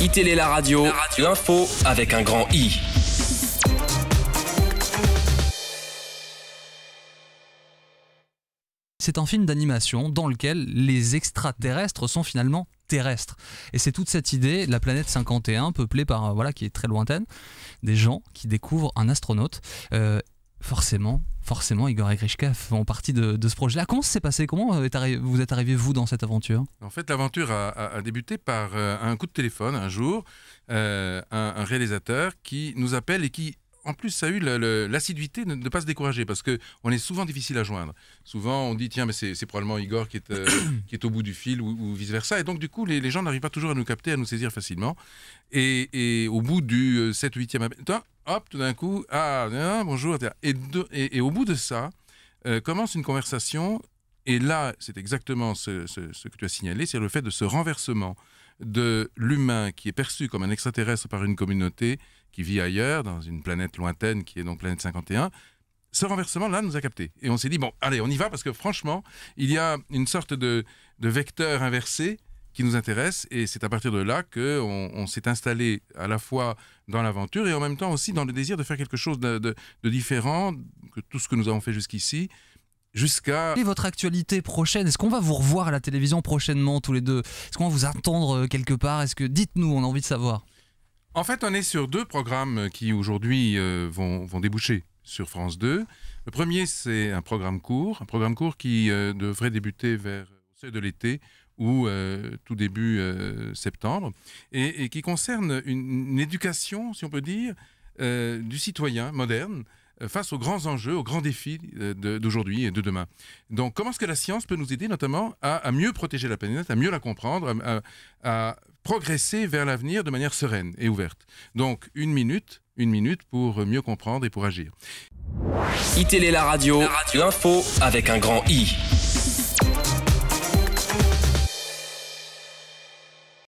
iTélé la radio, l'info avec un grand I. C'est un film d'animation dans lequel les extraterrestres sont finalement terrestres. Et c'est toute cette idée, la planète 51, peuplée par, qui est très lointaine, des gens qui découvrent un astronaute. Forcément, Igor et Grishka font partie de ce projet-là. Comment ça s'est passé? Comment vous êtes arrivé, vous, dans cette aventure? En fait, l'aventure a débuté par un coup de téléphone, un jour, un réalisateur qui nous appelle et qui, en plus, a eu l'assiduité de ne pas se décourager, parce qu'on est souvent difficile à joindre. Souvent, on dit, tiens, mais c'est probablement Igor qui est au bout du fil, ou vice-versa. Et donc, du coup, les gens n'arrivent pas toujours à nous capter, à nous saisir facilement. Et au bout du 7 ou 8e appel, hop, tout d'un coup, bonjour. Et au bout de ça, commence une conversation. Et là, c'est exactement ce que tu as signalé, c'est le fait de ce renversement de l'humain qui est perçu comme un extraterrestre par une communauté qui vit ailleurs, dans une planète lointaine qui est donc planète 51. Ce renversement-là nous a captés. Et on s'est dit, bon, allez, on y va, parce que franchement, il y a une sorte de vecteur inversé qui nous intéresse, et c'est à partir de là qu'on s'est installé à la fois dans l'aventure et en même temps aussi dans le désir de faire quelque chose de différent que tout ce que nous avons fait jusqu'ici. Et votre actualité prochaine, est-ce qu'on va vous revoir à la télévision prochainement tous les deux? Est-ce qu'on va vous attendre quelque part? Dites-nous, on a envie de savoir. En fait, on est sur 2 programmes qui aujourd'hui vont déboucher sur France 2. Le premier, c'est un programme court qui devrait débuter vers au seuil de l'été ou tout début septembre, et qui concerne une éducation, si on peut dire, du citoyen moderne, face aux grands enjeux, aux grands défis d'aujourd'hui et de demain. Donc, comment est-ce que la science peut nous aider notamment à mieux protéger la planète, à mieux la comprendre, à progresser vers l'avenir de manière sereine et ouverte. Donc, une minute pour mieux comprendre et pour agir. iTélé la radio, l'info avec un grand I.